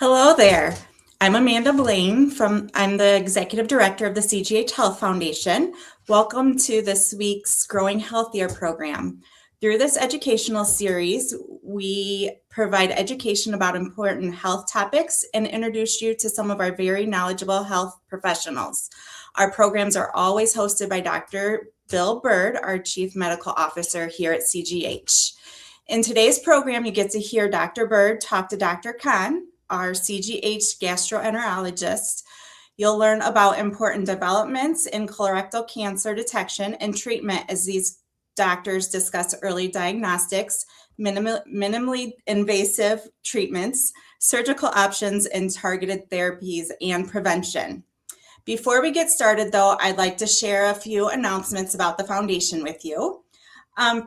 Hello there. I'm Amanda Blaine I'm the Executive Director of the CGH Health Foundation. Welcome to this week's Growing Healthier program. Through this educational series, we provide education about important health topics and introduce you to some of our very knowledgeable health professionals. Our programs are always hosted by Dr. Bill Bird, our Chief Medical Officer here at CGH. In today's program, you get to hear Dr. Bird talk to Dr. Khan, our CGH gastroenterologist. You'll learn about important developments in colorectal cancer detection and treatment as these doctors discuss early diagnostics, minimally invasive treatments, surgical options, and targeted therapies and prevention. Before we get started, though, I'd like to share a few announcements about the foundation with you.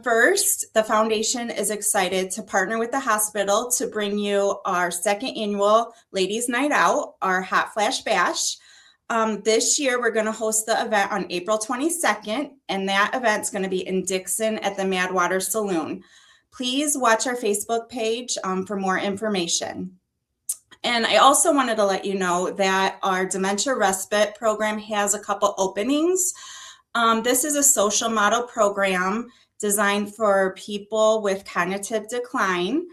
First, the foundation is excited to partner with the hospital to bring you our second annual Ladies Night Out, our Hot Flash Bash. This year, we're going to host the event on April 22nd, and that event's going to be in Dixon at the Madwater Saloon. Please watch our Facebook page for more information. And I also wanted to let you know that our dementia respite program has a couple openings. This is a social model program designed for people with cognitive decline.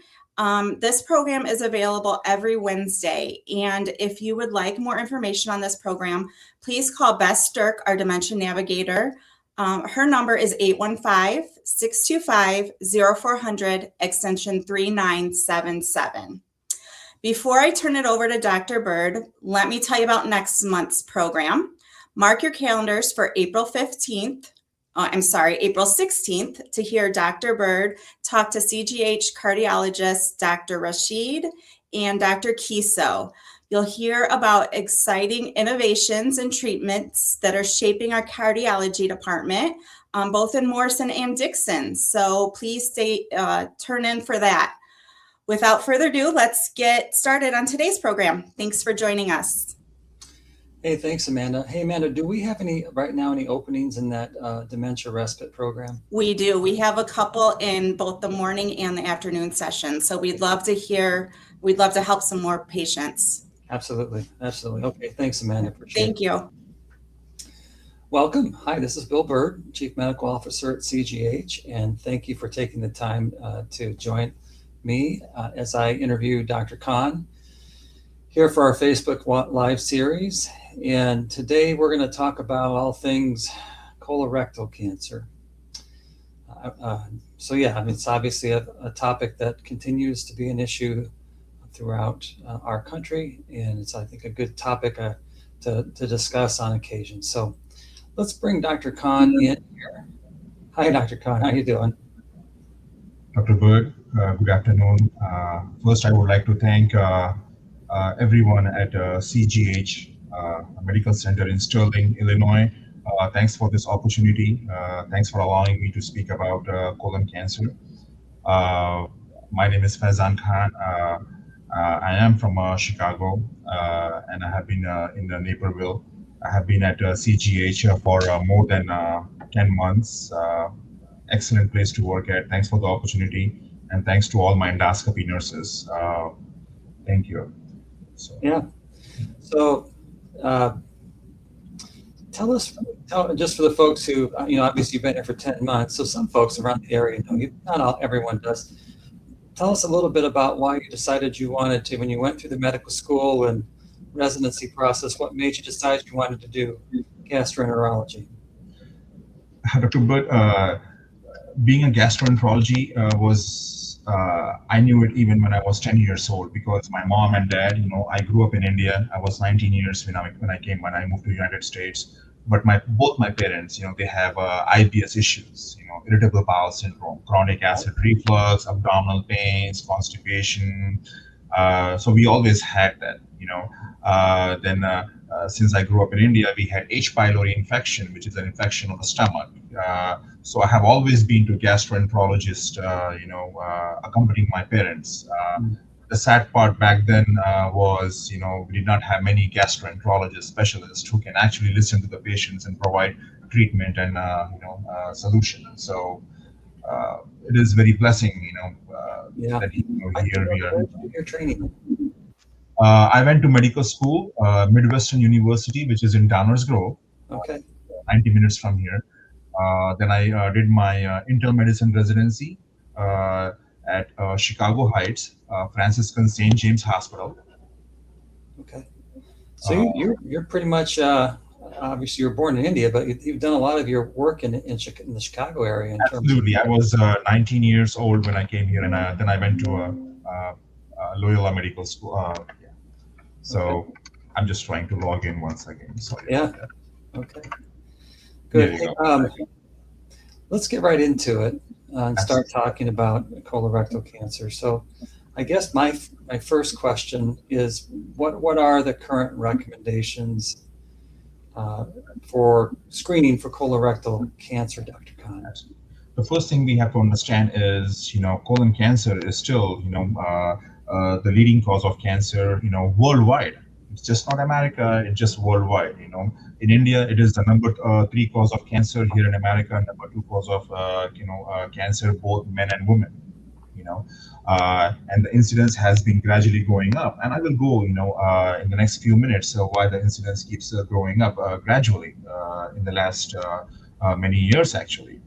This program is available every Wednesday. And if you would like more information on this program, please call Beth Sturck, our dementia navigator. Her number is 815-625-0400, extension 3977. Before I turn it over to Dr. Bird, let me tell you about next month's program. Mark your calendars for April 16th to hear Dr. Bird talk to CGH cardiologist Dr. Rashid and Dr. Kiso. You'll hear about exciting innovations and treatments that are shaping our cardiology department, both in Morrison and Dixon. So please turn in for that. Without further ado, let's get started on today's program. Thanks for joining us. Hey, thanks, Amanda. Hey, Amanda, do we have any openings in that dementia respite program? We do. We have a couple in both the morning and the afternoon session. So we'd love to help some more patients. Absolutely. Okay, thanks, Amanda. Appreciate Thank you. Welcome. Hi, this is Bill Bird, Chief Medical Officer at CGH, and thank you for taking the time to join me as I interview Dr. Khan here for our Facebook Live series. And today we're going to talk about all things colorectal cancer. It's obviously a topic that continues to be an issue throughout our country, and it's, I think, a good topic to discuss on occasion. So let's bring Dr. Khan in here. Hi, Dr. Khan. How you doing? Dr. Bird, good afternoon. First, I would like to thank everyone at CGH Medical Center in Sterling, Illinois. Thanks for this opportunity. Thanks for allowing me to speak about colon cancer. My name is Faizan Khan. I am from Chicago, and I have been in Naperville. I have been at CGH for more than 10 months. Excellent place to work at. Thanks for the opportunity, and thanks to all my endoscopy nurses. Thank you. So tell just for the folks who, obviously you've been here for 10 months, so some folks around the area know you, not everyone does. Tell us a little bit about why you decided you wanted to, when you went through the medical school and residency process, what made you decide you wanted to do gastroenterology? Dr. Bird, being a gastroenterology was, I knew it even when I was 10 years old, because my mom and dad, I grew up in India. I was 19 years when I moved to the United States. But both my parents, they have IBS issues, irritable bowel syndrome, chronic acid reflux, abdominal pains, constipation. So we always had that, since I grew up in India, we had H. pylori infection, which is an infection of the stomach. So I have always been to gastroenterologist, accompanying my parents. The sad part back then was, we did not have many gastroenterologist specialists who can actually listen to the patients and provide treatment and, solution. So it is very blessing, that here we are. Your training. I went to medical school, Midwestern University, which is in Downers Grove, Okay. 90 minutes from here. Then I did my internal medicine residency at Chicago Heights, Franciscan St. James Hospital. Okay. So Uh, you're pretty much obviously you were born in India, but you've done a lot of your work in the Chicago area in terms of. Absolutely. I was 19 years old when I came here, and then I went to Loyola Medical School. Yeah. Okay. So I'm just trying to log in once again. Sorry Yeah. about that. Okay. There Good. you Hey, go. let's get right into it and start Absolutely. talking about colorectal cancer. So, I guess my first question is what are the current recommendations uh, for screening for colorectal cancer, Dr. Khan? Absolutely. The first thing we have to understand is, colon cancer is still, the leading cause of cancer, worldwide. It's just not America, it's just worldwide. In India, it is the number three cause of cancer. Here in America, number two cause of, cancer, both men and women. You know, and the incidence has been gradually going up. And I will go, in the next few minutes, why the incidence keeps growing up gradually in the last many years, actually.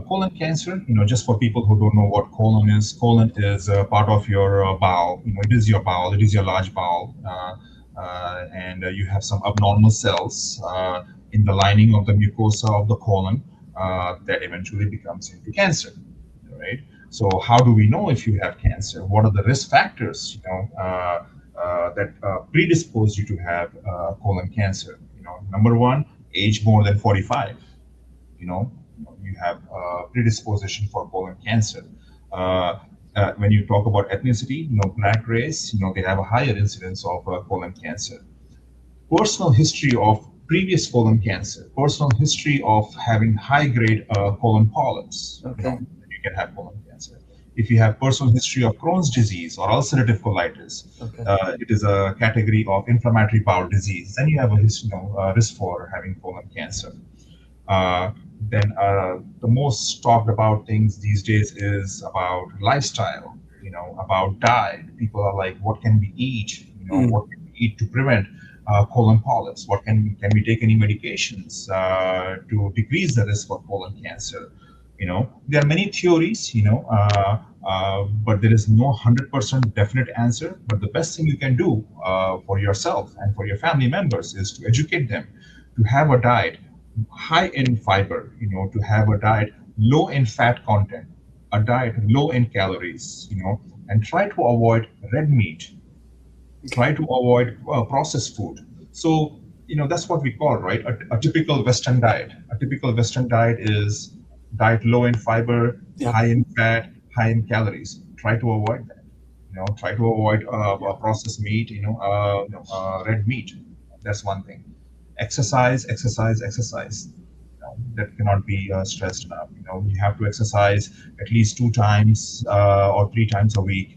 Colon cancer, just for people who don't know what colon is part of your bowel. It is your bowel, it is your large bowel, and you have some abnormal cells in the lining of the mucosa of the colon that eventually becomes into cancer, right? So, how do we know if you have cancer? What are the risk factors, that predispose you to have colon cancer? Number one, age more than 45. you know you have predisposition for colon cancer. When you talk about ethnicity, black race, they have a higher incidence of colon cancer. Personal history of previous colon cancer, personal history of having high grade colon polyps, Okay. you can have colon cancer. If you have personal history of Crohn's disease or ulcerative colitis, Okay. it is a category of inflammatory bowel disease, then you have a risk for having colon cancer. Then the most talked about things these days is about lifestyle, about diet. People are like, what can we eat? Mm. What can we eat to prevent colon polyps? What can we take any medications to decrease the risk for colon cancer? There are many theories, but there is no 100% definite answer. But the best thing you can do for yourself and for your family members is to educate them to have a diet high in fiber, to have a diet low in fat content, a diet low in calories, and try to avoid red meat, Okay. try to avoid processed food. So, that's what we call, right? A typical Western diet. A typical Western diet is diet low in fiber, Yep. high in fat, high in calories. Try to avoid that. Try to avoid processed meat, red meat. That's one thing. Exercise, exercise, exercise. That cannot be stressed enough. You have to exercise at least two times or three times a week.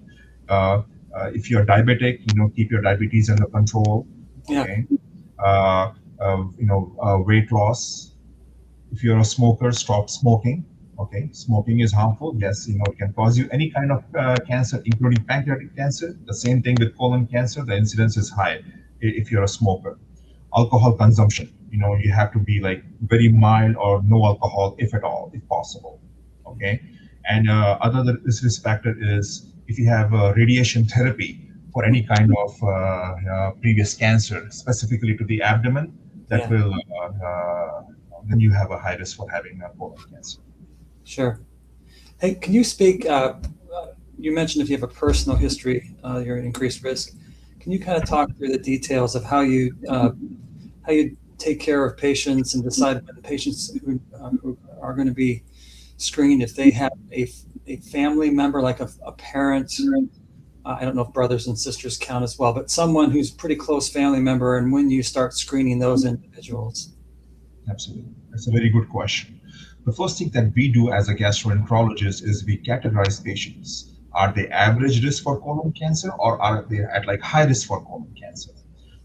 If you're diabetic, keep your diabetes under control. Yeah. Okay. Weight loss. If you're a smoker, stop smoking. Okay, smoking is harmful. Yes, it can cause you any kind of cancer, including pancreatic cancer. The same thing with colon cancer. The incidence is high if you're a smoker. Alcohol consumption. You have to be like very mild or no alcohol, if at all, if possible. Okay, and other risk factor is if you have radiation therapy for any kind of previous cancer, specifically to the abdomen, that Yeah. will then you have a high risk for having colon cancer. Sure. Hey, can you speak? You mentioned if you have a personal history, you're at increased risk. Can you kind of talk through the details of how you take care of patients and decide when patients who are going to be screened if they have a family member like a parent? I don't know if brothers and sisters count as well, but someone who's pretty close family member, and when you start screening those individuals. Absolutely. That's a very good question. The first thing that we do as a gastroenterologist is we categorize patients. Are they average risk for colon cancer or are they at like high risk for colon cancer?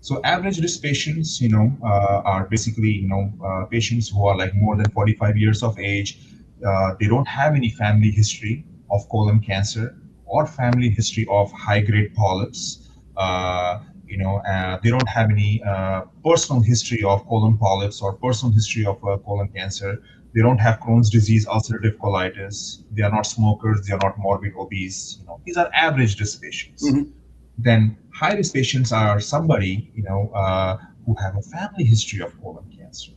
So average risk patients, are basically, patients who are like more than 45 years of age. They don't have any family history of colon cancer. or family history of high-grade polyps. They don't have any personal history of colon polyps or personal history of colon cancer. They don't have Crohn's disease, ulcerative colitis. They are not smokers. They are not morbid obese. These are average risk patients. Mhm. Then high risk patients are somebody who have a family history of colon cancer,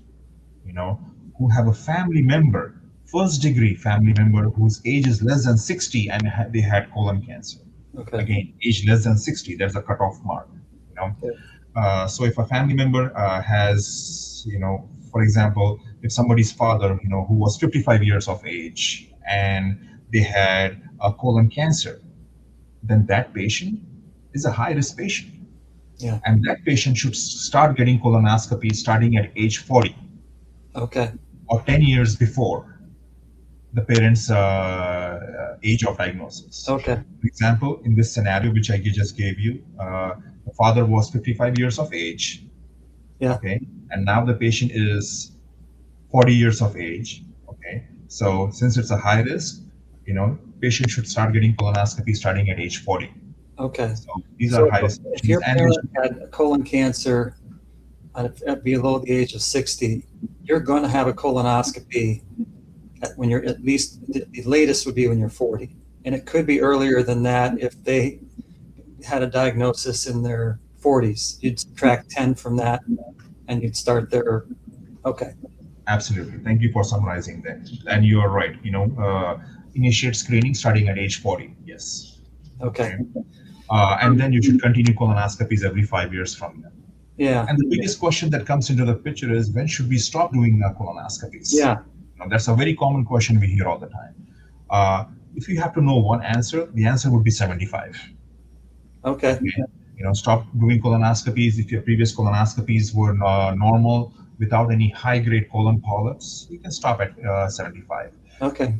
you know, who have a family member, first degree family member whose age is less than 60 and they had colon cancer. Okay. Again, age less than 60, there's a cutoff mark. You know, Okay. so if a family member has, for example, if somebody's father, who was 55 years of age and they had a colon cancer, then that patient is a high risk patient. Yeah. And that patient should start getting colonoscopy starting at age 40 Okay. or 10 years before the parent's age of diagnosis. Okay. For example, in this scenario, which I just gave you, the father was 55 years of age, Yeah. okay, and now the patient is 40 years of age, okay. So since it's a high risk, patient should start getting colonoscopy starting at age 40. Okay. So these are So high risk if patients, your and parent had colon cancer at below the age of 60, you're going to have a colonoscopy when you're at least, the latest would be when you're 40. And it could be earlier than that if they had a diagnosis in their 40s. You'd subtract 10 from that and you'd start there. Okay. absolutely. Thank you for summarizing that. And you are right. Initiate screening starting at age 40. Yes. Okay. And then you should continue colonoscopies every 5 years from then. Yeah. And the biggest question that comes into the picture is, when should we stop doing colonoscopies? Yeah. That's a very common question we hear all the time. If you have to know one answer, the answer would be 75. Okay. Stop doing colonoscopies. If your previous colonoscopies were normal without any high-grade colon polyps, you can stop at 75. Okay.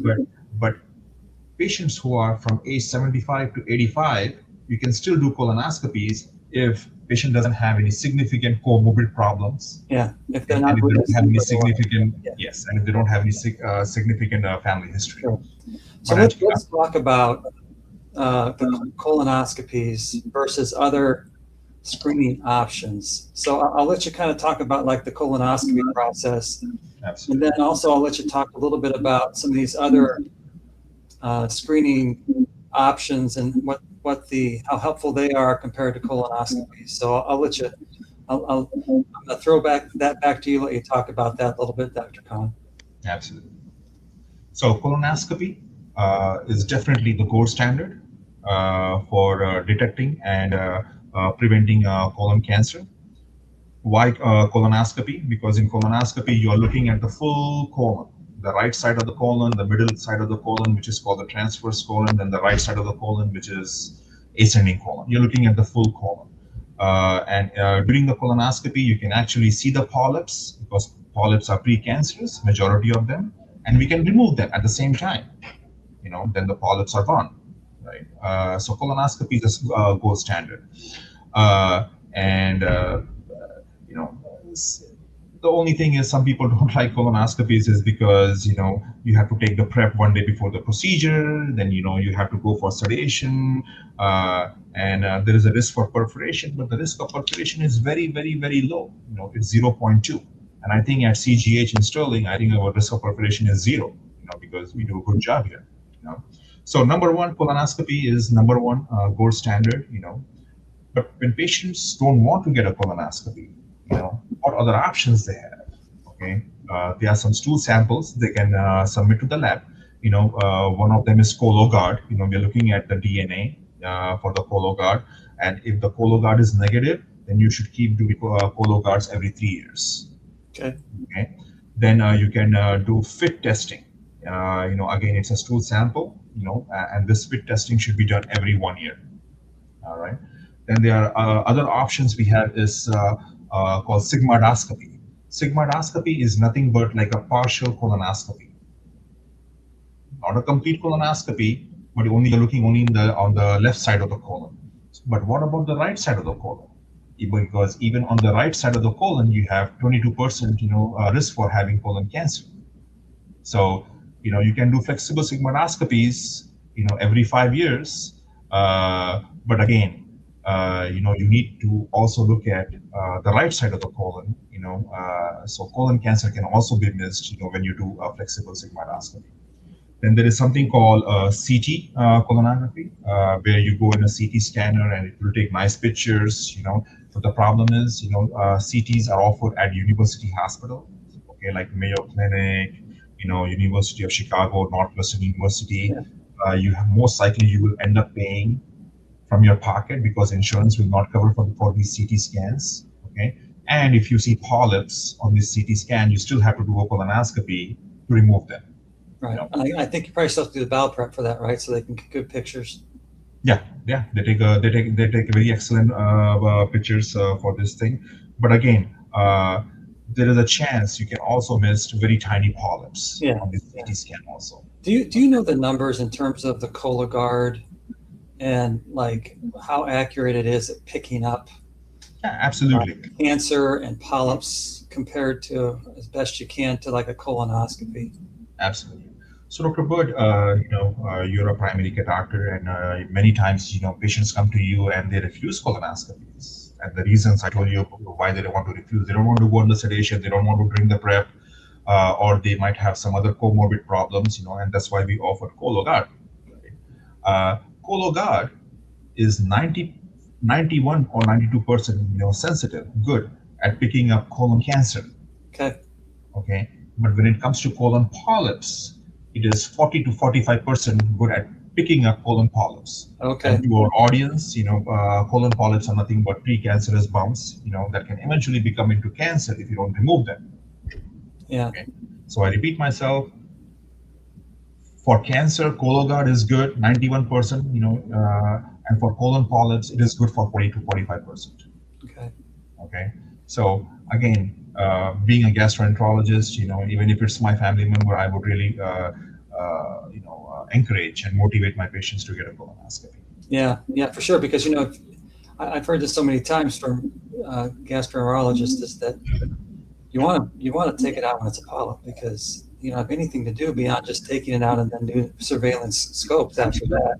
But patients who are from age 75 to 85, you can still do colonoscopies if patient doesn't have any significant comorbid problems. Yeah. If they're And not if they don't have any really- significant, Yeah. yes, and if they don't have any significant family history. Sure. So But let's talk about the colonoscopies versus other screening options. So I'll let you kind of talk about like the colonoscopy process, Absolutely. and then also I'll let you talk a little bit about some of these other screening options and how helpful they are compared to colonoscopy. So I'll let you. I'm gonna throw that back to you. Let you talk about that a little bit, Dr. Khan. Absolutely. So colonoscopy is definitely the gold standard for detecting and preventing colon cancer. Why colonoscopy? Because in colonoscopy, you are looking at the full colon, the right side of the colon, the middle side of the colon, which is called the transverse colon, and the right side of the colon, which is ascending colon. You're looking at the full colon. And during the colonoscopy, you can actually see the polyps, because polyps are precancerous, majority of them, and we can remove them at the same time. Then the polyps are gone, right? So colonoscopy is a gold standard. And the only thing is, some people don't like colonoscopies is because you have to take the prep one day before the procedure, then you have to go for sedation, and there is a risk for perforation, but the risk of perforation is very, very, very low. It's 0.2, and I think at CGH in Sterling, I think our risk of perforation is 0, because we do a good job here. So number one, colonoscopy is number one gold standard. But when patients don't want to get a colonoscopy, what other options they have? Okay, there are some stool samples they can submit to the lab. One of them is Cologuard. We're looking at the DNA for the Cologuard, and if the Cologuard is negative, then you should keep doing Cologuards every 3 years. Okay. Okay. Then you can do FIT testing. Again, it's a stool sample. And this FIT testing should be done every 1 year. All right. Then there are other options we have is called sigmoidoscopy. Sigmoidoscopy is nothing but like a partial colonoscopy, not a complete colonoscopy, but you're looking only on the left side of the colon. But what about the right side of the colon? Because even on the right side of the colon, you have 22% risk for having colon cancer. So you can do flexible sigmoidoscopies every 5 years. But again, you need to also look at the right side of the colon. So colon cancer can also be missed. When you do a flexible sigmoidoscopy. Then there is something called CT colonography, where you go in a CT scanner and it will take nice pictures. But the problem is, CTs are offered at university hospital, okay, like Mayo Clinic, University of Chicago, Northwestern University. Yeah. You have most likely you will end up paying from your pocket because insurance will not cover for these CT scans. Okay, and if you see polyps on this CT scan, you still have to do a colonoscopy to remove them. Right. I think you probably still have to do the bowel prep for that, right? So they can get good pictures. Yeah, they take very excellent pictures for this thing. But again, there is a chance you can also miss very tiny polyps Yeah. on this CT scan also. Do you know the numbers in terms of the Cologuard and like how accurate it is at picking up Yeah, absolutely. cancer and polyps compared to, as best you can, to like a colonoscopy? Absolutely. So, Dr. Bird, you're a primary care doctor, and many times, patients come to you and they refuse colonoscopies. And the reasons I told you why they don't want to refuse, they don't want to go under sedation, they don't want to drink the prep, or they might have some other comorbid problems, and that's why we offer Cologuard. Right? Cologuard is 91 or 92% sensitive, good at picking up colon cancer. Okay. Okay, but when it comes to colon polyps, it is 40 to 45% good at picking up colon polyps. Okay. And to our audience, colon polyps are nothing but precancerous bumps, that can eventually become into cancer if you don't remove them. Yeah. Okay. So I repeat myself, for cancer, Cologuard is good, 91%, and for colon polyps, it is good for 40 to 45%. Okay. Okay, so again, being a gastroenterologist, even if it's my family member, I would really, encourage and motivate my patients to get a colonoscopy. Yeah, for sure. Because I've heard this so many times from gastroenterologists is that you want to take it out when it's a polyp because you don't have anything to do beyond just taking it out and then doing surveillance scopes after that.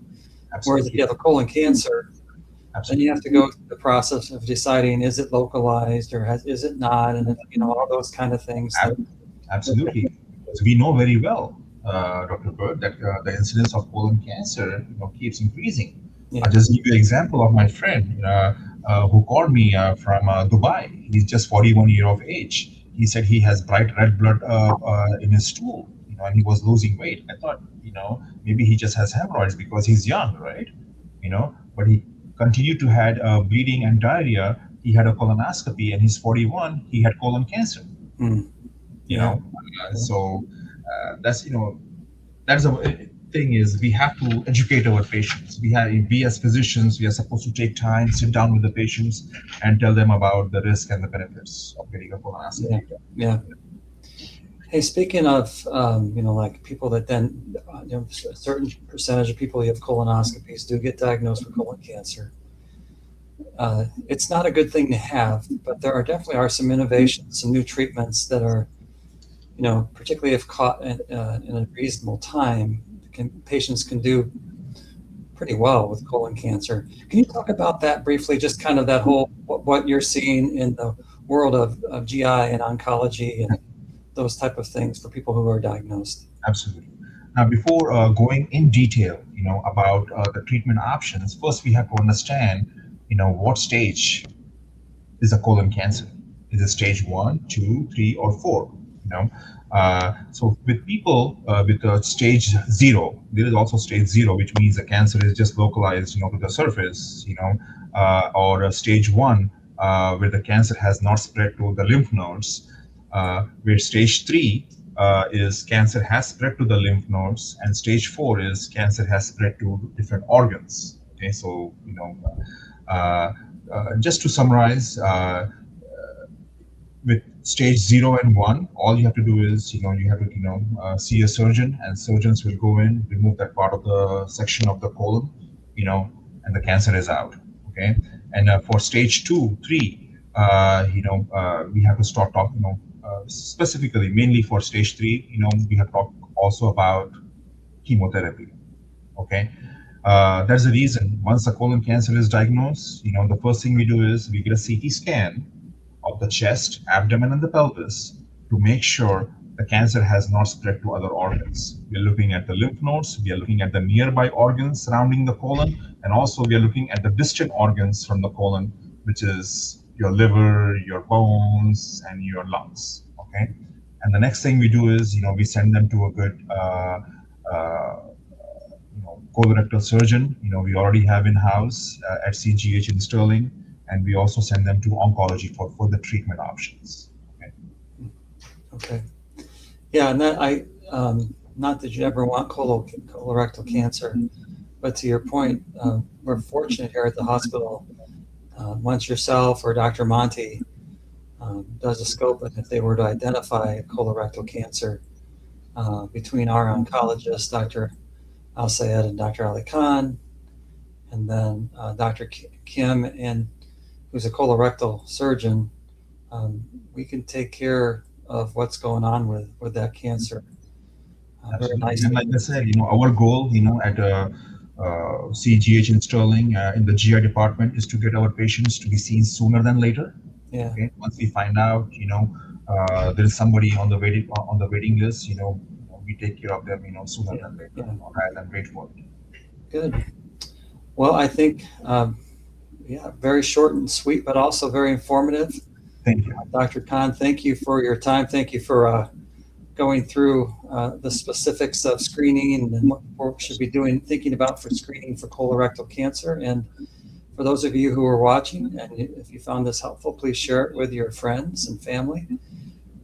Whereas if you have a colon cancer, then you have to go through the process of deciding is it localized or is it not, and all those kind of things. Absolutely, because we know very well, Dr. Bird, that the incidence of colon cancer keeps increasing. Yeah. I'll just give you an example of my friend who called me from Dubai. He's just 41 years of age. He said he has bright red blood in his stool, and he was losing weight. I thought, maybe he just has hemorrhoids because he's young, right? But he continued to had bleeding and diarrhea. He had a colonoscopy, and he's 41. He had colon cancer. So that's a thing is we have to educate our patients. We as physicians, we are supposed to take time, sit down with the patients, and tell them about the risk and the benefits of getting a colonoscopy. Yeah. Hey, speaking of, like people that then, a certain percentage of people who have colonoscopies do get diagnosed with colon cancer. It's not a good thing to have, but there definitely some innovations, some new treatments that are, particularly if caught in a reasonable time, patients can do pretty well with colon cancer. Can you talk about that briefly, just kind of that whole, what you're seeing in the world of GI and oncology and those type of things for people who are diagnosed? Absolutely. Now, before going in detail, about the treatment options, first we have to understand, what stage is a colon cancer. Is it stage 1, 2, 3, or 4? So with people with stage 0, there is also stage 0, which means the cancer is just localized, to the surface, or stage 1, where the cancer has not spread to the lymph nodes. Where stage 3 is cancer has spread to the lymph nodes, and stage 4 is cancer has spread to different organs. Okay, so just to summarize, with stage 0 and 1, all you have to do is you have to see a surgeon, and surgeons will go in, remove that part of the section of the colon, and the cancer is out. Okay, and for stage 2, 3, we have to start talking. Specifically, mainly for stage 3, we have talked also about chemotherapy. Okay, There's a reason. Once a colon cancer is diagnosed, the first thing we do is we get a CT scan of the chest, abdomen, and the pelvis to make sure the cancer has not spread to other organs. We are looking at the lymph nodes, we are looking at the nearby organs surrounding the colon, and also we are looking at the distant organs from the colon, which is your liver, your bones, and your lungs. Okay. And the next thing we do is, we send them to a good uh, colorectal surgeon, we already have in-house at CGH in Sterling, and we also send them to oncology for further treatment options. Okay. Okay. Yeah, and that not that you ever want colorectal cancer, but to your point, we're fortunate here at the hospital. Once yourself or Dr. Monty does a scope, and if they were to identify colorectal cancer, between our oncologists, Dr. Al Sayed and Dr. Ali Khan, and then Dr. Kim, and who's a colorectal surgeon, we can take care of what's going on with that cancer. Very nice. And like I said, our goal, at CGH in Sterling, in the GI department, is to get our patients to be seen sooner than later. Yeah. Okay. Once we find out, there is somebody on the waiting list, we take care of them, sooner than later, rather than wait for it. Good. Well, I think, very short and sweet, but also very informative. Thank you. Dr. Khan, thank you for your time. Thank you for going through the specifics of screening and what we should be thinking about for screening for colorectal cancer. And for those of you who are watching, and if you found this helpful, please share it with your friends and family.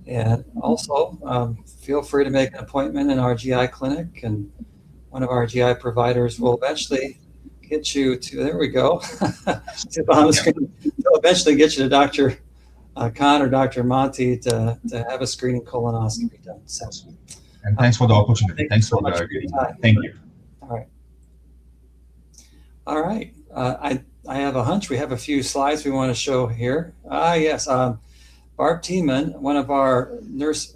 And also, feel free to make an appointment in our GI clinic, and one of our GI providers will eventually get you to, there we go, they'll eventually get you to Dr. Khan or Dr. Monty to have a screening colonoscopy done. So, and thanks for the opportunity. Thanks for getting time. Thank you. All right. I have a hunch we have a few slides we want to show here. Yes. Barb Tiemann, one of our nurse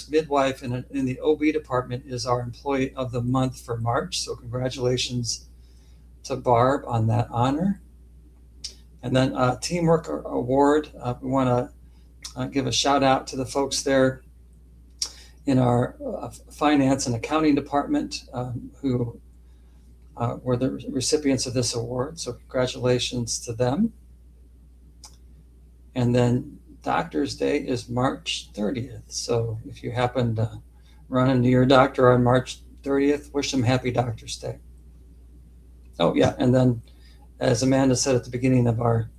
midwife in the OB department, is our employee of the month for March. So congratulations to Barb on that honor. And then Teamwork Award, we want to give a shout out to the folks there in our finance and accounting department who were the recipients of this award. So congratulations to them. And then Doctor's Day is March 30th. So if you happen to run into your doctor on March 30th, wish them happy Doctor's Day. Oh yeah, and then as Amanda said at the beginning of our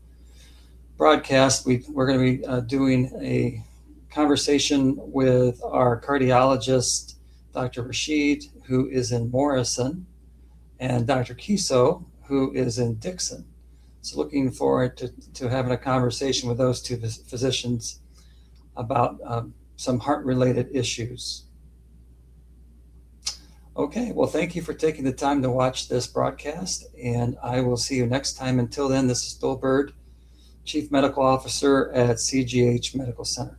broadcast, we're going to be doing a conversation with our cardiologist, Dr. Rashid, who is in Morrison, and Dr. Kiso, who is in Dixon. So looking forward to having a conversation with those two physicians about some heart-related issues. Okay, well, thank you for taking the time to watch this broadcast, and I will see you next time. Until then, this is Bill Bird, Chief Medical Officer at CGH Medical Center.